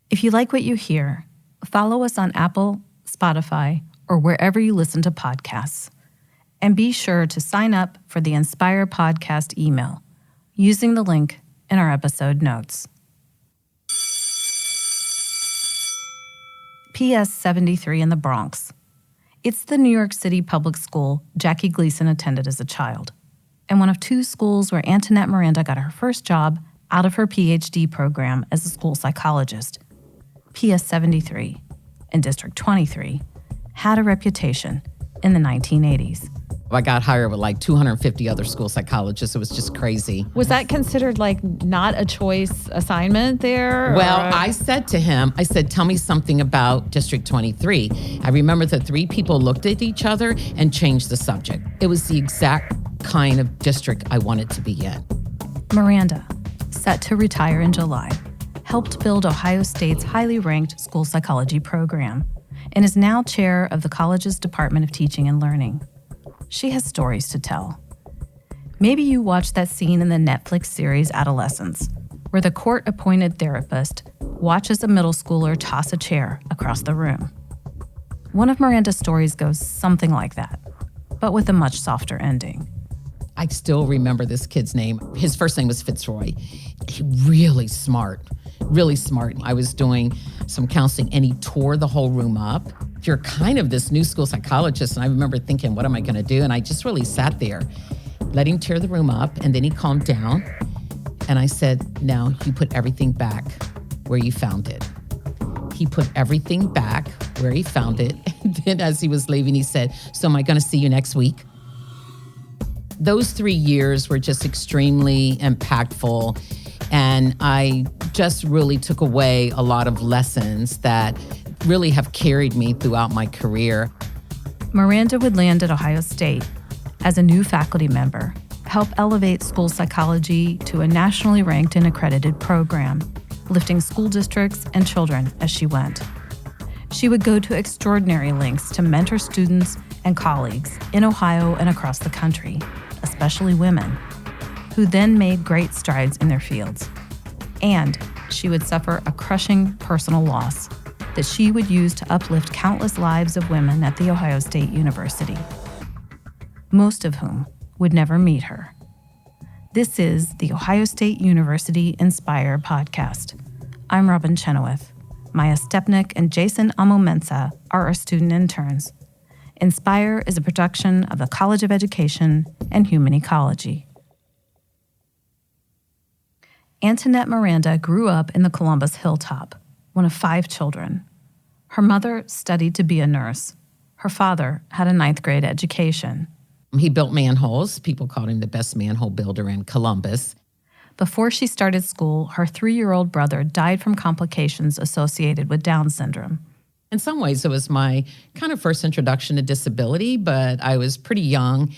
If you like what you hear, follow us on Apple, Spotify, or wherever you listen to podcasts. And be sure to sign up for the Inspire Podcast email using the link in our episode notes. PS 73 in the Bronx. It's the New York City public school Jackie Gleason attended as a child, and one of two schools where Antoinette Miranda got her first job out of her PhD program as a school psychologist. PS 73 in District 23 had a reputation in the 1980s. I got hired with like 250 other school psychologists. It was just crazy. Was that considered like not a choice assignment there? Well, I said to him, tell me something about District 23. I remember the three people looked at each other and changed the subject. It was the exact kind of district I wanted to be in. Miranda, set to retire in July, helped build Ohio State's highly ranked school psychology program and is now chair of the college's Department of Teaching and Learning. She has stories to tell. Maybe you watched that scene in the Netflix series Adolescence, where the court-appointed therapist watches a middle schooler toss a chair across the room. One of Miranda's stories goes something like that, but with a much softer ending. I still remember this kid's name. His first name was Fitzroy. Really smart. I was doing some counseling and he tore the whole room up. You're kind of this new school psychologist, and I remember thinking, what am I gonna do? And I just really sat there, let him tear the room up, and then he calmed down. And I said, now you put everything back where you found it. He put everything back where he found it. And then as he was leaving, he said, so am I gonna see you next week? Those 3 years were just extremely impactful. And I just really took away a lot of lessons that really have carried me throughout my career. Miranda would land at Ohio State as a new faculty member, help elevate school psychology to a nationally ranked and accredited program, lifting school districts and children as she went. She would go to extraordinary lengths to mentor students and colleagues in Ohio and across the country, especially women, who then made great strides in their fields. And she would suffer a crushing personal loss that she would use to uplift countless lives of women at The Ohio State University, most of whom would never meet her. This is the Ohio State University Inspire podcast. I'm Robin Chenoweth. Maya Stepnick and Jason Amomensa are our student interns. Inspire is a production of the College of Education and Human Ecology. Antoinette Miranda grew up in the Columbus Hilltop, one of 5 children. Her mother studied to be a nurse. Her father had a 9th grade education. He built manholes. People called him the best manhole builder in Columbus. Before she started school, her 3-year-old brother died from complications associated with Down syndrome. In some ways, it was my kind of first introduction to disability, but I was pretty young,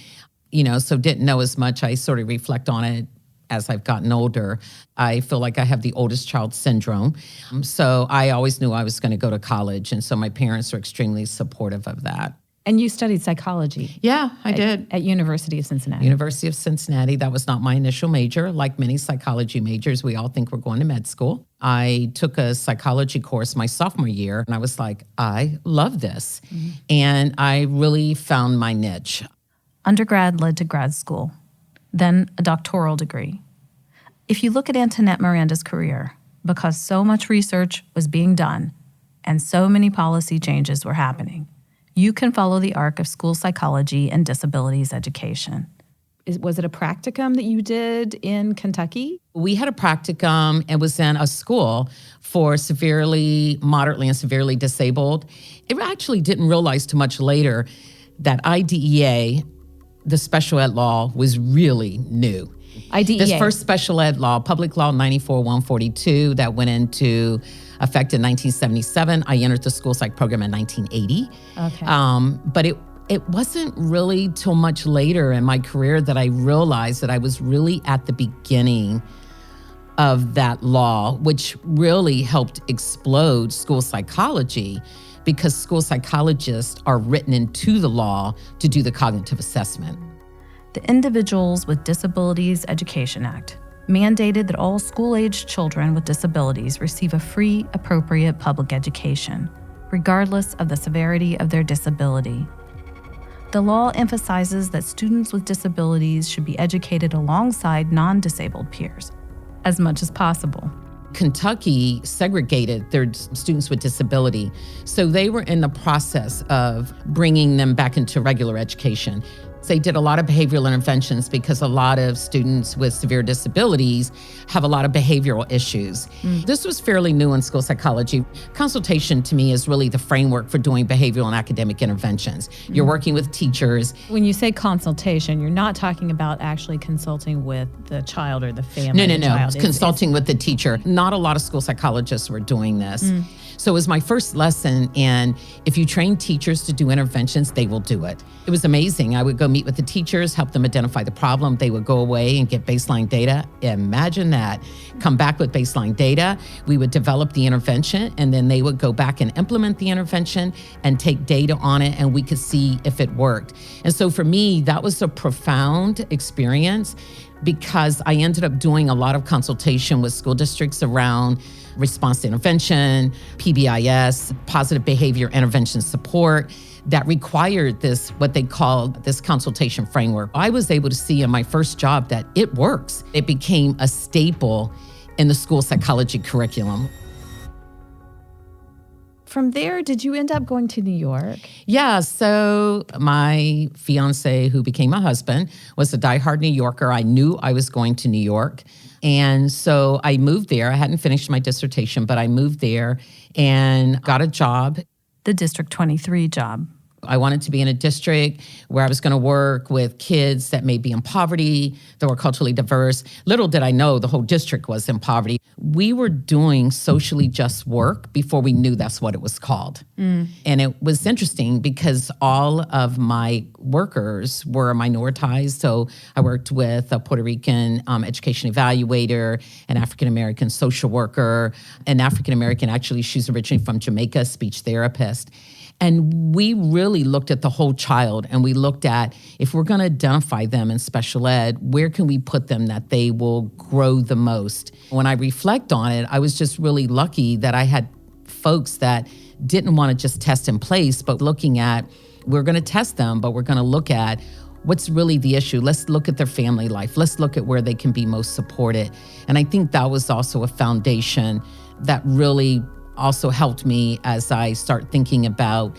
so didn't know as much. I sort of reflect on it as I've gotten older. I feel like I have the oldest child syndrome. So I always knew I was going to go to college. And so my parents are extremely supportive of that. And you studied psychology. Yeah, I did. At University of Cincinnati. University of Cincinnati. That was not my initial major. Like many psychology majors, we all think we're going to med school. I took a psychology course my sophomore year, and I was like, I love this. Mm-hmm. And I really found my niche. Undergrad led to grad school, then a doctoral degree. If you look at Antoinette Miranda's career, because so much research was being done and so many policy changes were happening, you can follow the arc of school psychology and disabilities education. Was it a practicum that you did in Kentucky? We had a practicum and was in a school for moderately and severely disabled. It actually didn't realize too much later that IDEA, the special ed law, was really new. IDEA. This first special ed law, Public Law 94-142, that went into effect in 1977. I entered the school psych program in 1980. Okay. But it wasn't really till much later in my career that I realized that I was really at the beginning of that law, which really helped explode school psychology, because school psychologists are written into the law to do the cognitive assessment. The Individuals with Disabilities Education Act mandated that all school-aged children with disabilities receive a free, appropriate public education, regardless of the severity of their disability. The law emphasizes that students with disabilities should be educated alongside non-disabled peers, as much as possible. Kentucky segregated their students with disability, so they were in the process of bringing them back into regular education. They did a lot of behavioral interventions because a lot of students with severe disabilities have a lot of behavioral issues. This was fairly new in school psychology. Consultation to me is really the framework for doing behavioral and academic interventions. You're working with teachers. When you say consultation, you're not talking about actually consulting with the child or the family. No. of the child. Consulting with the teacher. Not a lot of school psychologists were doing this. So it was my first lesson, and if you train teachers to do interventions, they will do it. It was amazing. I would go meet with the teachers, help them identify the problem. They would go away and get baseline data. Imagine that. Come back with baseline data. We would develop the intervention, and then they would go back and implement the intervention and take data on it, and we could see if it worked. And so for me, that was a profound experience because I ended up doing a lot of consultation with school districts around response to intervention, PBIS, positive behavior intervention support, that required this, what they called this consultation framework. I was able to see in my first job that it works. It became a staple in the school psychology curriculum. From there, did you end up going to New York? Yeah, so my fiance, who became my husband, was a diehard New Yorker. I knew I was going to New York. And so I moved there. I hadn't finished my dissertation, but I moved there and got a job. The District 23 job. I wanted to be in a district where I was going to work with kids that may be in poverty, that were culturally diverse. Little did I know the whole district was in poverty. We were doing socially just work before we knew that's what it was called. And it was interesting because all of my workers were minoritized. So I worked with a Puerto Rican education evaluator, an African-American social worker, an African-American, actually, she's originally from Jamaica, speech therapist. And we really looked at the whole child, and we looked at, if we're going to identify them in special ed, where can we put them that they will grow the most? When I reflect on it, I was just really lucky that I had folks that didn't want to just test in place, but looking at, we're going to test them, but we're going to look at what's really the issue. Let's look at their family life. Let's look at where they can be most supported. And I think that was also a foundation that really also helped me as I start thinking about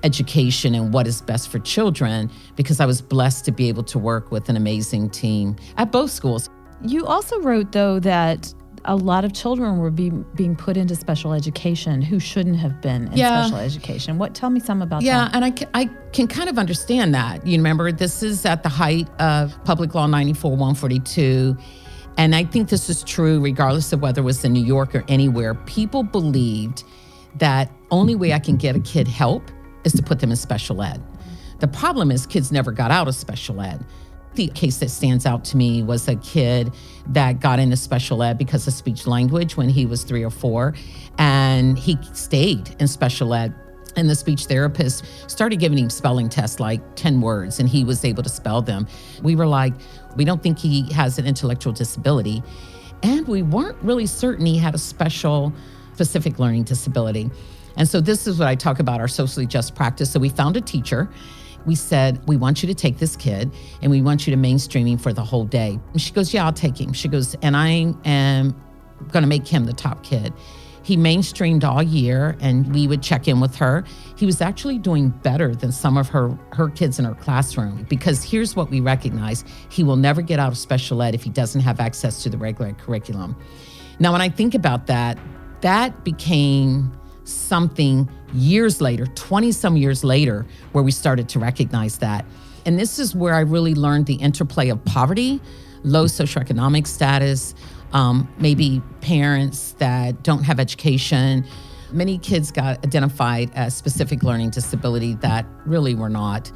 education and what is best for children, because I was blessed to be able to work with an amazing team at both schools. You also wrote, though, that a lot of children were being put into special education who shouldn't have been in special education. Tell me some about that. Yeah, and I can kind of understand that. You remember, this is at the height of Public Law 94-142. And I think this is true regardless of whether it was in New York or anywhere. People believed that only way I can get a kid help is to put them in special ed. The problem is kids never got out of special ed. The case that stands out to me was a kid that got into special ed because of speech language when he was 3 or 4, and he stayed in special ed. And the speech therapist started giving him spelling tests, like 10 words, and he was able to spell them. We were like, we don't think he has an intellectual disability. And we weren't really certain he had a specific learning disability. And so this is what I talk about, our socially just practice. So we found a teacher. We said, we want you to take this kid and we want you to mainstream him for the whole day. And she goes, yeah, I'll take him. She goes, and I am going to make him the top kid. He mainstreamed all year, and we would check in with her. He was actually doing better than some of her kids in her classroom, because here's what we recognize: he will never get out of special ed if he doesn't have access to the regular curriculum. Now, when I think about that, that became something years later, 20-some years later, where we started to recognize that. And this is where I really learned the interplay of poverty, low socioeconomic status, maybe parents that don't have education. Many kids got identified as specific learning disability that really were not.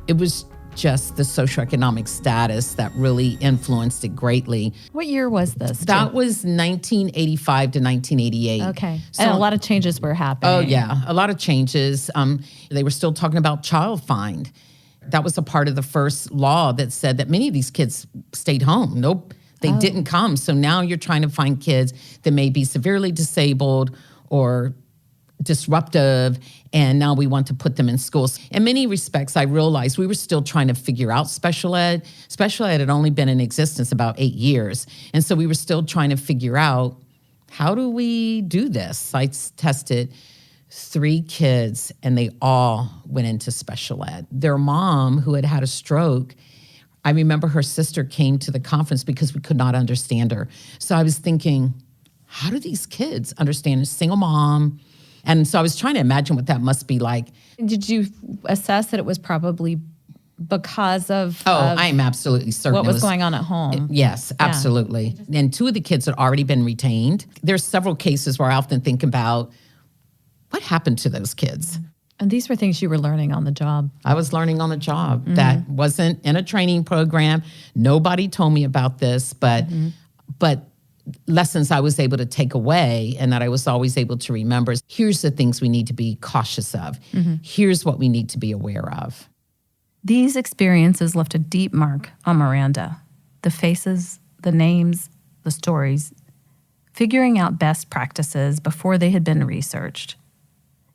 It was just the socioeconomic status that really influenced it greatly. What year was this? That was 1985 to 1988. Okay. So, and a lot of changes were happening. Oh, yeah, a lot of changes. They were still talking about child find. That was a part of the first law that said that many of these kids stayed home. Nope. They didn't come. So now you're trying to find kids that may be severely disabled or disruptive, and now we want to put them in schools. In many respects, I realized we were still trying to figure out special ed. Special ed had only been in existence about 8 years. And so we were still trying to figure out, how do we do this? I tested 3 kids, and they all went into special ed. Their mom, who had had a stroke, I remember her sister came to the conference because we could not understand her. So I was thinking, how do these kids understand a single mom? And so I was trying to imagine what that must be like. Did you assess that it was probably because of I'm absolutely certain what was going on at home? Yes, absolutely. And 2 of the kids had already been retained. There's several cases where I often think about, what happened to those kids? And these were things you were learning on the job. I was learning on the job. That wasn't in a training program. Nobody told me about this, but lessons I was able to take away and that I was always able to remember. Here's the things we need to be cautious of. Here's what we need to be aware of. These experiences left a deep mark on Miranda. The faces, the names, the stories, figuring out best practices before they had been researched.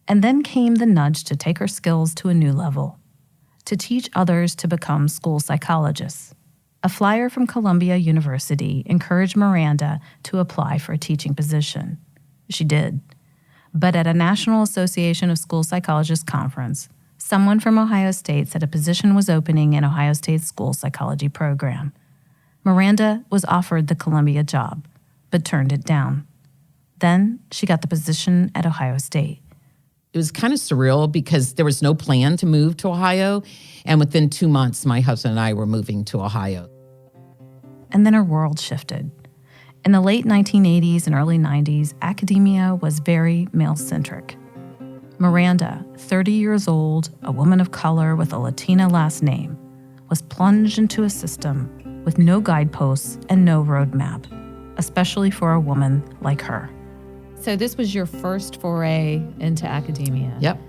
And then came the nudge to take her skills to a new level, to teach others to become school psychologists. A flyer from Columbia University encouraged Miranda to apply for a teaching position. She did. But at a National Association of School Psychologists conference, someone from Ohio State said a position was opening in Ohio State's school psychology program. Miranda was offered the Columbia job, but turned it down. Then she got the position at Ohio State. It was kind of surreal because there was no plan to move to Ohio. And within 2 months, my husband and I were moving to Ohio. And then her world shifted. In the late 1980s and early 90s, academia was very male-centric. Miranda, 30 years old, a woman of color with a Latina last name, was plunged into a system with no guideposts and no roadmap, especially for a woman like her. So this was your first foray into academia. Yep.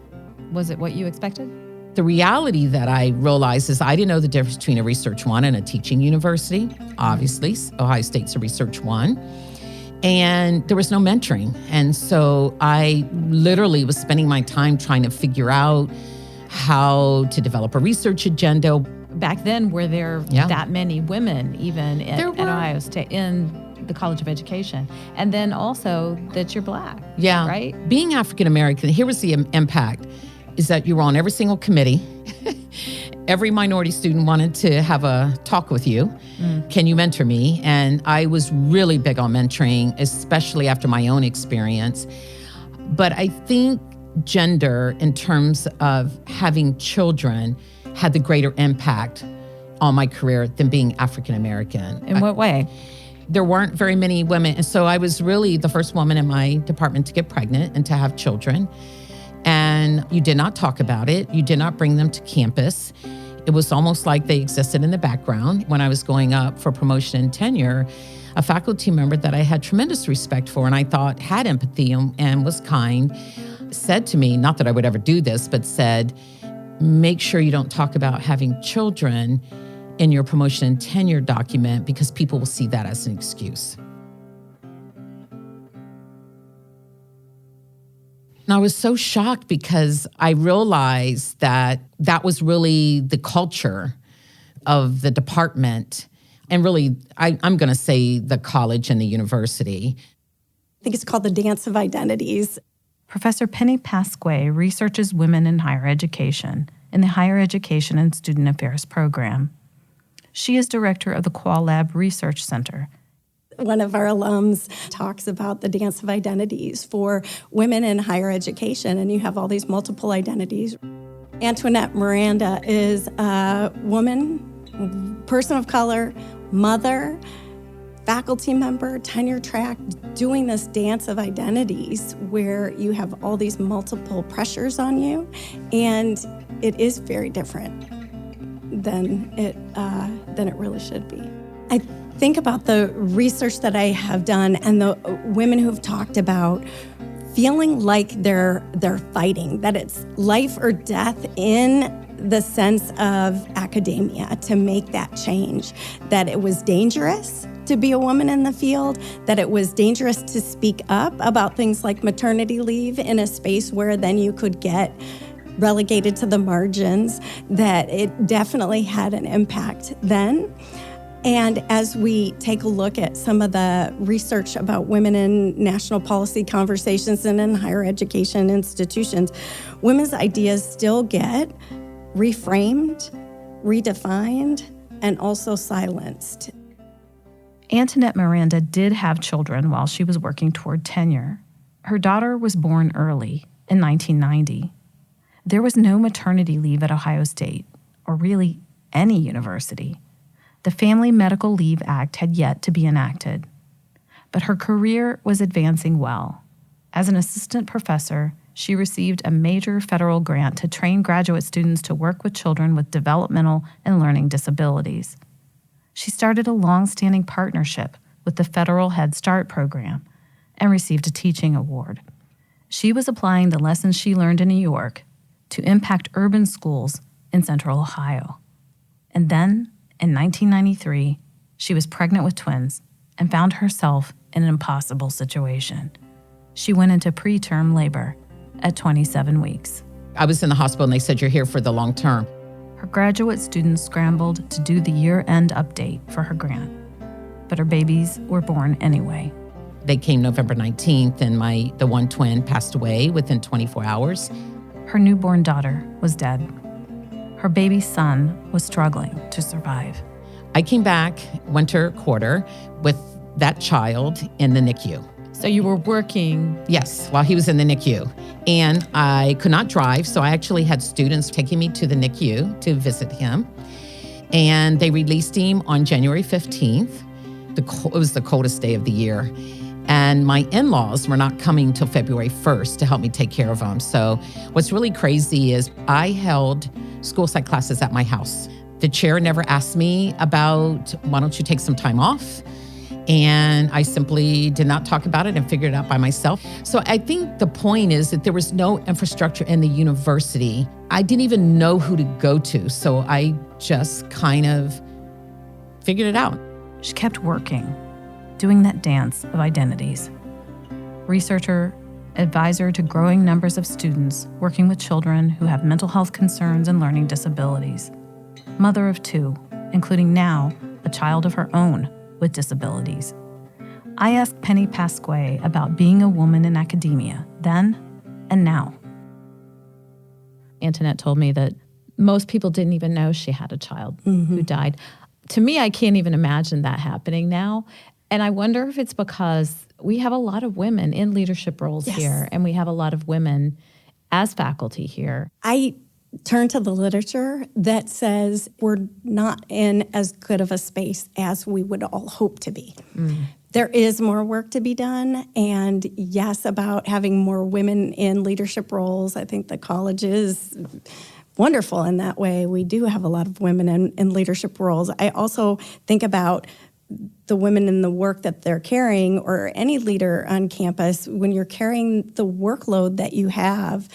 Was it what you expected? The reality that I realized is I didn't know the difference between a Research 1 and a teaching university. Obviously, Ohio State's a Research 1. And there was no mentoring. And so I literally was spending my time trying to figure out how to develop a research agenda. Back then, were there that many women even at Ohio State in the College of Education? And then also that you're Black, right? Being African American, here was the impact, is that you were on every single committee. Every minority student wanted to have a talk with you. Can you mentor me? And I was really big on mentoring, especially after my own experience. But I think gender, in terms of having children, had the greater impact on my career than being African American. In what way? There weren't very many women. And so I was really the first woman in my department to get pregnant and to have children. And you did not talk about it. You did not bring them to campus. It was almost like they existed in the background. When I was going up for promotion and tenure, a faculty member that I had tremendous respect for and I thought had empathy and was kind, said to me, not that I would ever do this, but said, make sure you don't talk about having children in your promotion and tenure document because people will see that as an excuse. And I was so shocked because I realized that that was really the culture of the department and really, I'm going to say the college and the university. I think it's called the Dance of Identities. Professor Penny Pasque researches women in higher education in the Higher Education and Student Affairs program. She is director of the Qualab Research Center. One of our alums talks about the dance of identities for women in higher education, and you have all these multiple identities. Antoinette Miranda is a woman, person of color, mother, faculty member, tenure track, doing this dance of identities where you have all these multiple pressures on you, and it is very different than it really should be. I think about the research that I have done and the women who have talked about feeling like they're fighting, that it's life or death in the sense of academia to make that change, that it was dangerous to to be a woman in the field, that it was dangerous to speak up about things like maternity leave in a space where then you could get relegated to the margins, that it definitely had an impact then. And as we take a look at some of the research about women in national policy conversations and in higher education institutions, women's ideas still get reframed, redefined, and also silenced. Antoinette Miranda did have children while she was working toward tenure. Her daughter was born early in 1990. There was no maternity leave at Ohio State, or really any university. The Family Medical Leave Act had yet to be enacted. But her career was advancing well. As an assistant professor, she received a major federal grant to train graduate students to work with children with developmental and learning disabilities. She started a long-standing partnership with the federal Head Start program and received a teaching award. She was applying the lessons she learned in New York to impact urban schools in Central Ohio. And then, in 1993, she was pregnant with twins and found herself in an impossible situation. She went into preterm labor at 27 weeks. I was in the hospital and they said, "You're here for the long term." Her graduate students scrambled to do the year-end update for her grant, but her babies were born anyway. They came November 19th and the one twin passed away within 24 hours. Her newborn daughter was dead. Her baby son was struggling to survive. I came back winter quarter with that child in the NICU. So you were working? Yes, while he was in the NICU. And I could not drive, so I actually had students taking me to the NICU to visit him. And they released him on January 15th. It was the coldest day of the year. And my in-laws were not coming till February 1st to help me take care of him. So what's really crazy is I held school psych classes at my house. The chair never asked me about, why don't you take some time off? And I simply did not talk about it and figured it out by myself. So I think the point is that there was no infrastructure in the university. I didn't even know who to go to. So I just kind of figured it out. She kept working, doing that dance of identities. Researcher, advisor to growing numbers of students working with children who have mental health concerns and learning disabilities. Mother of two, including now a child of her own with disabilities. I asked Penny Pasquet about being a woman in academia then and now. Antoinette told me that most people didn't even know she had a child who died. To me, I can't even imagine that happening now. And I wonder if it's because we have a lot of women in leadership roles here, and we have a lot of women as faculty here. I turn to the literature that says we're not in as good of a space as we would all hope to be. There is more work to be done, and yes, about having more women in leadership roles. I think the college is wonderful in that way. We do have a lot of women in leadership roles. I also think about the women in the work that they're carrying, or any leader on campus, when you're carrying the workload that you have,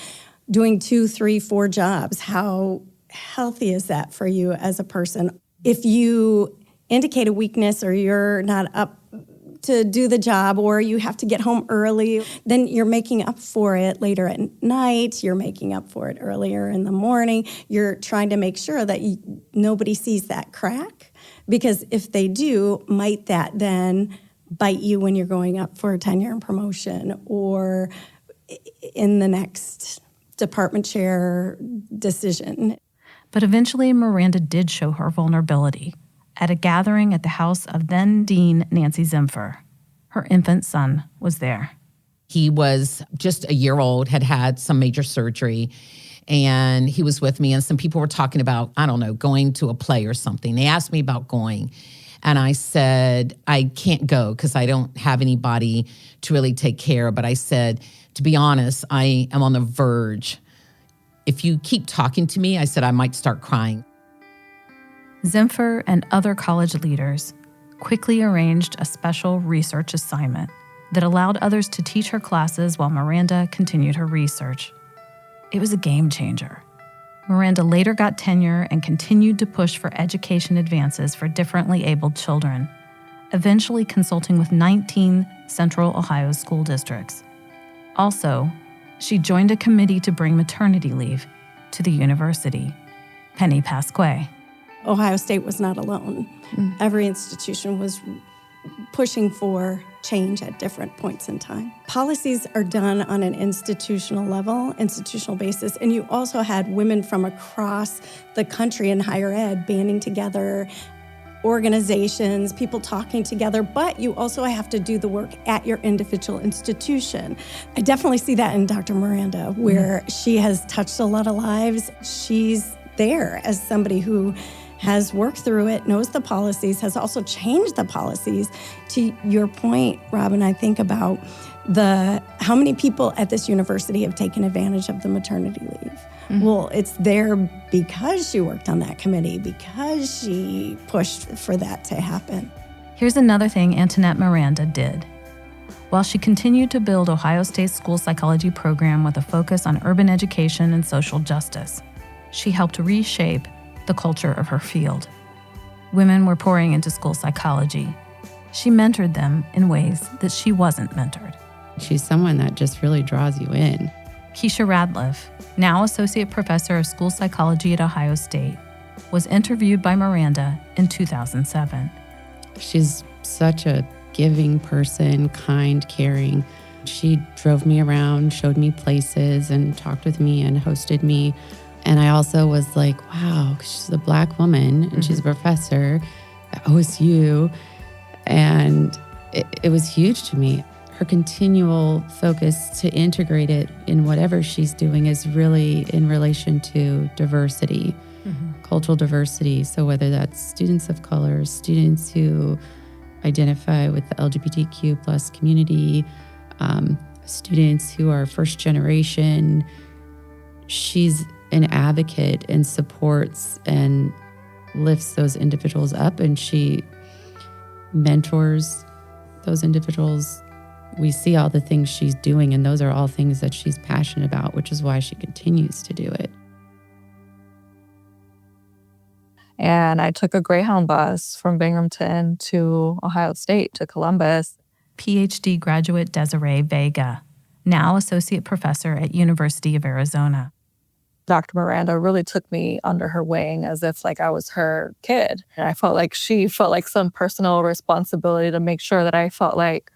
doing 2, 3, 4 jobs, how healthy is that for you as a person? If you indicate a weakness, or you're not up to do the job, or you have to get home early, then you're making up for it later at night, you're making up for it earlier in the morning. You're trying to make sure that nobody sees that crack, because if they do, might that then bite you when you're going up for a tenure and promotion, or in the next department chair decision. But eventually, Miranda did show her vulnerability at a gathering at the house of then Dean Nancy Zimpher. Her infant son was there. He was just a year old, had had some major surgery, and he was with me, and some people were talking about, I don't know, going to a play or something. They asked me about going, and I said, I can't go because I don't have anybody to really take care. But I said, to be honest, I am on the verge. If you keep talking to me, I said, I might start crying. Zimpher and other college leaders quickly arranged a special research assignment that allowed others to teach her classes while Miranda continued her research. It was a game changer. Miranda later got tenure and continued to push for education advances for differently abled children. eventually consulting with 19 Central Ohio school districts. Also, she joined a committee to bring maternity leave to the university. Penny Pasquet. Ohio State was not alone. Every institution was pushing for change at different points in time. Policies are done on an institutional level, institutional basis, and you also had women from across the country in higher ed banding together, organizations, people talking together, but you also have to do the work at your individual institution. I definitely see that in Dr. Miranda, where she has touched a lot of lives. She's there as somebody who has worked through it, knows the policies, has also changed the policies. To your point, Robin, I think about how many people at this university have taken advantage of the maternity leave. Well, it's there because she worked on that committee, because she pushed for that to happen. Here's another thing Antoinette Miranda did. While she continued to build Ohio State's school psychology program with a focus on urban education and social justice, she helped reshape the culture of her field. Women were pouring into school psychology. She mentored them in ways that she wasn't mentored. She's someone that just really draws you in. Keisha Radliff, now Associate Professor of School Psychology at Ohio State, was interviewed by Miranda in 2007. She's such a giving person, kind, caring. She drove me around, showed me places, and talked with me and hosted me. And I also was like, wow, she's a Black woman and she's a professor at OSU. And it was huge to me. Her continual focus to integrate it in whatever she's doing is really in relation to diversity, cultural diversity. So whether that's students of color, students who identify with the LGBTQ plus community, students who are first generation, she's an advocate and supports and lifts those individuals up, and she mentors those individuals. We see all the things she's doing, and those are all things that she's passionate about, which is why she continues to do it. And I took a Greyhound bus from Binghamton to Ohio State, to Columbus. PhD graduate Desiree Vega, now Associate Professor at University of Arizona. Dr. Miranda really took me under her wing as if like I was her kid. And I felt like she felt like some personal responsibility to make sure that I felt like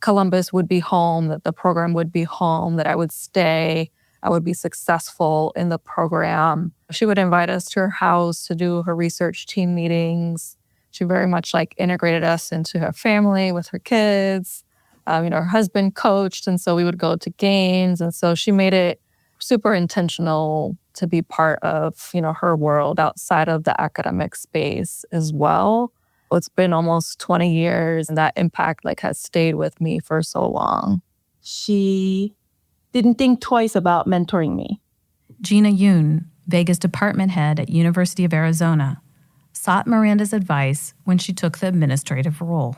Columbus would be home, that the program would be home, that I would stay, I would be successful in the program. She would invite us to her house to do her research team meetings. She very much like integrated us into her family with her kids. Her husband coached, and so we would go to games. And so she made it super intentional to be part of, her world outside of the academic space as well. It's been almost 20 years, and that impact has stayed with me for so long. She didn't think twice about mentoring me. Gina Yoon, Vega's department head at University of Arizona, sought Miranda's advice when she took the administrative role.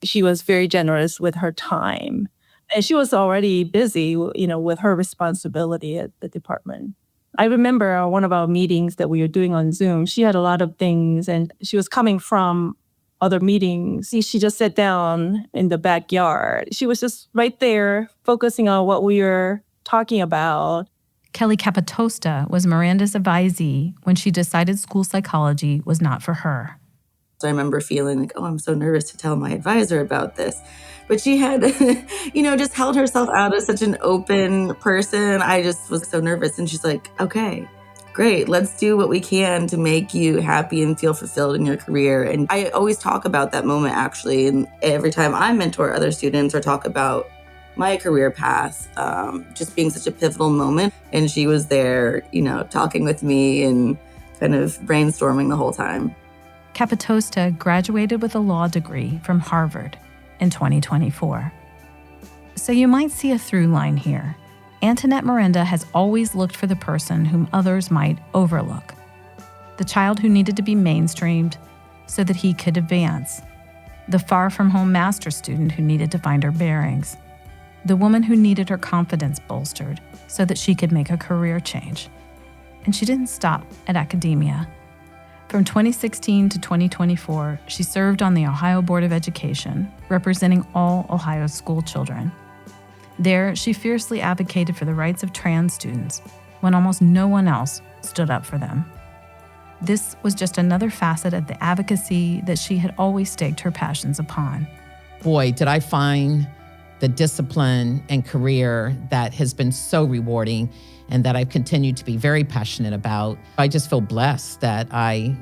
She was very generous with her time. And she was already busy, with her responsibility at the department. I remember one of our meetings that we were doing on Zoom. She had a lot of things, and she was coming from other meetings. She just sat down in the backyard. She was just right there focusing on what we were talking about. Kelly Capitosta was Miranda's advisee when she decided school psychology was not for her. So I remember feeling like, I'm so nervous to tell my advisor about this. But she had, just held herself out as such an open person. I just was so nervous. And she's like, okay, great. Let's do what we can to make you happy and feel fulfilled in your career. And I always talk about that moment, actually. And every time I mentor other students or talk about my career path, just being such a pivotal moment. And she was there, talking with me and kind of brainstorming the whole time. Capitosta graduated with a law degree from Harvard in 2024. So you might see a through line here. Antoinette Miranda has always looked for the person whom others might overlook. The child who needed to be mainstreamed so that he could advance. The far-from-home master's student who needed to find her bearings. The woman who needed her confidence bolstered so that she could make a career change. And she didn't stop at academia. From 2016 to 2024, she served on the Ohio Board of Education, representing all Ohio school children. There, she fiercely advocated for the rights of trans students when almost no one else stood up for them. This was just another facet of the advocacy that she had always staked her passions upon. Boy, did I find the discipline and career that has been so rewarding and that I've continued to be very passionate about. I just feel blessed that I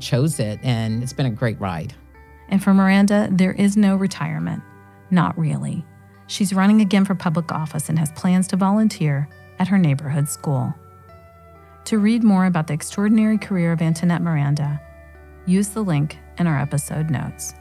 chose it, and it's been a great ride. And for Miranda, there is no retirement. Not really. She's running again for public office and has plans to volunteer at her neighborhood school. To read more about the extraordinary career of Antoinette Miranda, use the link in our episode notes.